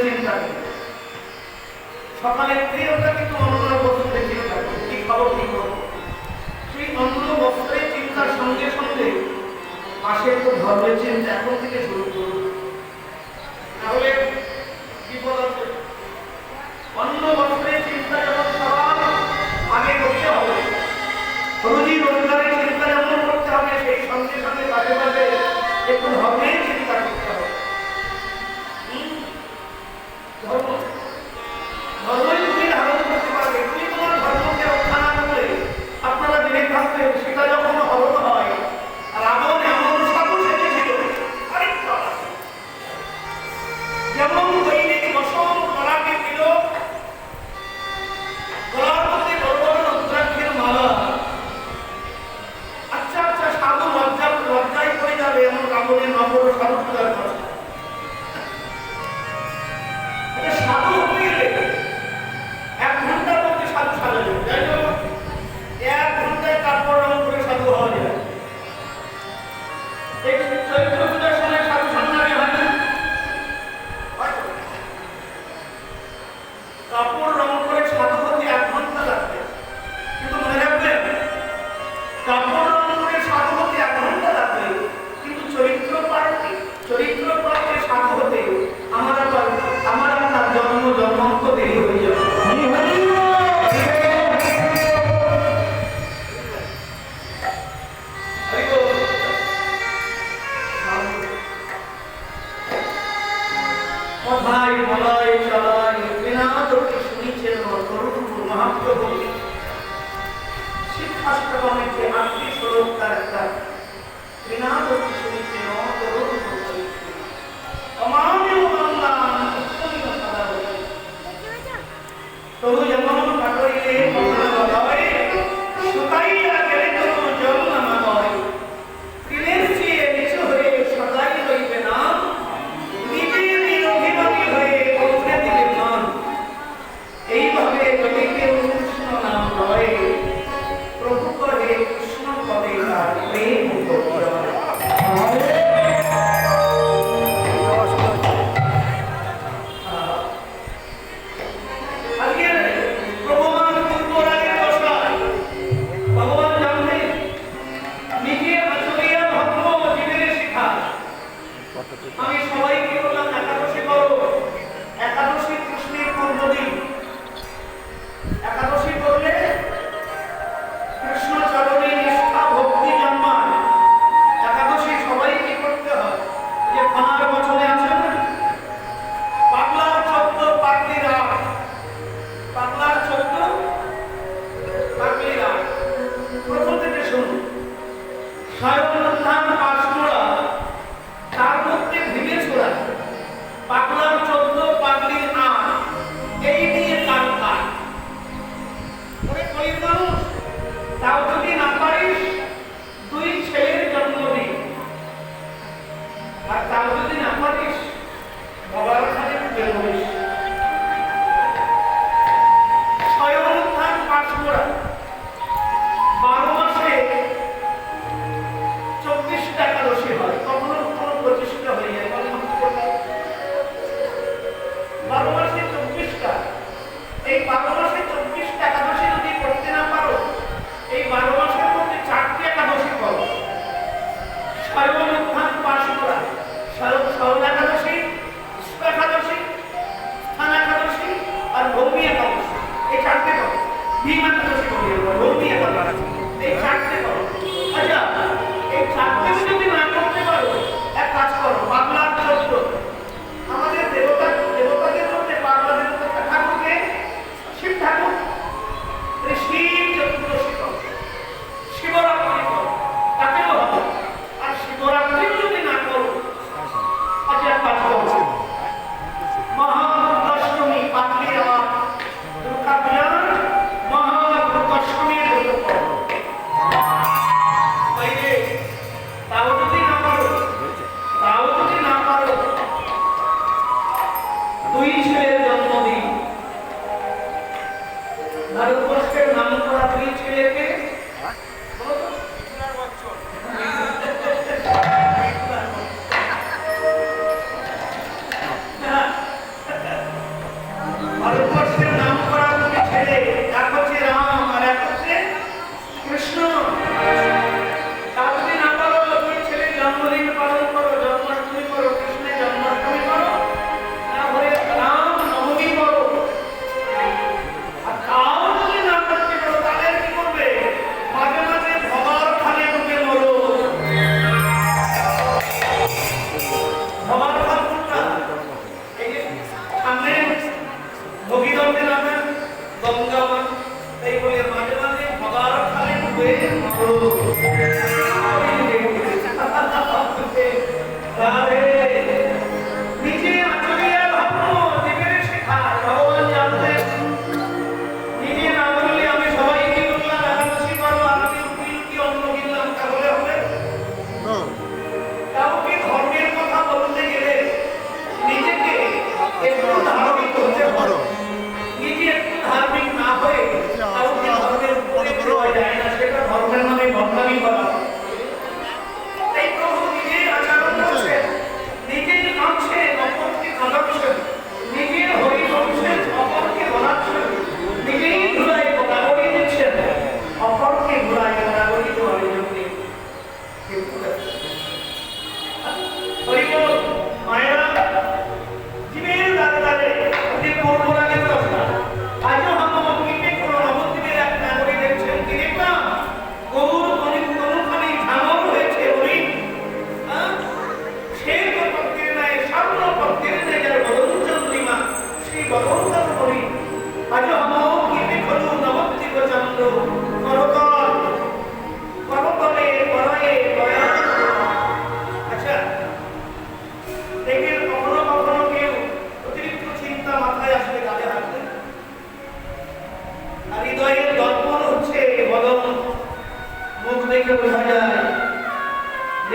চিন্তা করি, সকালে প্রিয়টা কিন্তু অন্য বস্ত্রে চিন্তা করি, কি খাবো কি করবো। সেই অন্য বস্ত্রের চিন্তার সঙ্গে সঙ্গে পাশে তো ধর্মের চিন্তা এখন থেকে শুরু করুন, তাহলে বিপদ আছে। অন্য বস্ত্রের চিন্তা যেমন সবার আগে করতে হবে, রুজি রোজগারের চিন্তা যেমন করতে হবে, সেই সঙ্গে সঙ্গে পাশে পাশে একটু ধর্মের চিন্তা করতে হবে। ধর্ম ধর্মই তুমি ধারণ করতে পারবে। তুমি তোমার ধর্মকে রক্ষা না করলে আপনারা জেনে থাকবেন, সেটা যখন হরণ হয়, রাবণ এমন সাধু সেজেছিল, যেমন দৈনিক বসন গলাকে দিল, গলার মধ্যে বড় বড় রুদ্রাক্ষের মালা। আচ্ছা আচ্ছা, সাধু লজ্জায় পড়ে যাবে এমন রাবণের নগর সাধু পূজার কথা। সাধু হতে গেলে 1 ঘন্টার মধ্যে সাধু সাজা যাবে, তাই না? 1 ঘন্টায় তারপর রং করে সাধু হওয়া যায়। এই চৈত্র পূজার সময় সাধু সন্ন্যাসী হয় না? কাপড় রং করে সাধু হতে 1 ঘন্টা লাগবে, কিন্তু মনে রাখবেন, কাপড় রং করে সাধু হতে 1 ঘন্টা লাগবে, কিন্তু চরিত্র পাল্টে সাধু হতে আমার আপনার জন্মান্ত দেরি হয়ে যাবে। কথায় বলায় চলায় বিনা তোকে শুনিছেন তরুণ মহাপ্রভু শিক্ষাষ্টমে যে 8টি শ্লোক তার একটা বিনা তোকে শুনিছেন তরুণ অমানিও বাংলা সাদা হয়ে তবু যেমন কাটইলে কথা বলায় শুকাইয়া গেলে তবু জল নামা হয়, দিনের চেয়ে নিচু হয়ে সদাই রইবে না, নিজের অভিমানী হয়ে পৌঁছে দিবে মান। এইভাবে যদি কেউ কৃষ্ণ নাম লয়, প্রভু করে কৃষ্ণ পদে তার প্রেম করতে হয়। আমি সবাইকে বললাম একাদশী করো, একাদশী কৃষ্ণের পূর্বদিন। একাদশী করলে কৃষ্ণ চরণে নিষ্ঠা ভক্তি জন্মায়। একাদশী সবাইকে করতে হয়। যে খানার বছরে আছেন পাগলার 14 পাগলি রাত, পাগলার 14 পাগলি রাত। প্রথম থেকে শুনুন, স্বয়ং পাঁচমোড়া, তার মধ্যে ভেঙে ছোড়া, পাগলার 14 পাগলির আট, এই নিয়ে কার কার ওরে কলির মানুষ, তাও যদি না পারিস 2 ছেলের জন্ম দিই, আর তাও যদি না পারিস বাবার খানে পুজো করিস। স্বয়ং পাঁচমোড়া 12 মাসে 24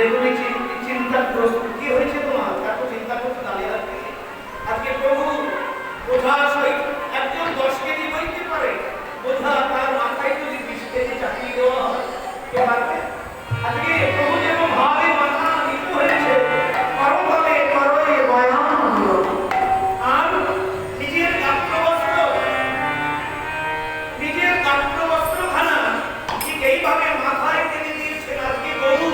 যে তুমি চিন্তাগ্রস্ত, কি হয়েছে তোমার? এত চিন্তা করতে দাঁড়িয়ে রাখবে। আজকে প্রভু বোঝা সহিত একজন 10 কেজি বইতে পারে, বোঝা তার মাথায় যদি 20 কেজি চাপিয়ে দেওয়া হয়, কে পারবে? আজকে প্রভু যেন ভাবে মাথা নিচু হয়েছে, করতলে করয়ে বয়ান, আর নিজের গাত্রবস্ত্রখানা ঠিক এইভাবে মাথায় টেনে দিয়েছেন। আজকে গরু,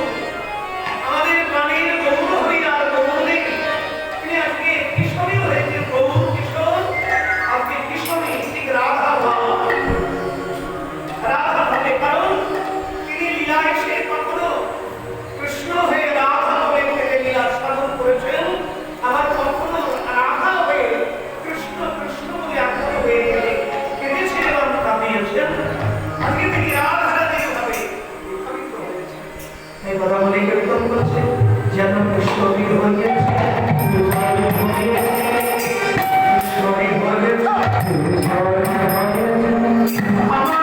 আমাদের প্রাণীর গৌর হইয়ার গৌরে তিনি আজকে কিশোরী হয়েছে। গৌর কিশোর আজকে কিশোরী, ঠিক রাধা ভাবে, কারণ তিনি লীলায় সে কখনো কৃষ্ণ হয়ে রাধা হয়ে ফেলে লীলা সাধন করেছেন, আবার কখনো রাধা হয়ে কৃষ্ণ কৃষ্ণ বলে আগ্রহ হয়ে গেলে কেঁদেছেন এবং কাঁদিয়েছেন। আজকে তিনি রাধা রাধে ভাবে প্রভাবিত হয়েছেন। এই কথা বলে কীর্তন করছে, যেন কৃষ্ণবীর হয়েছে, আমার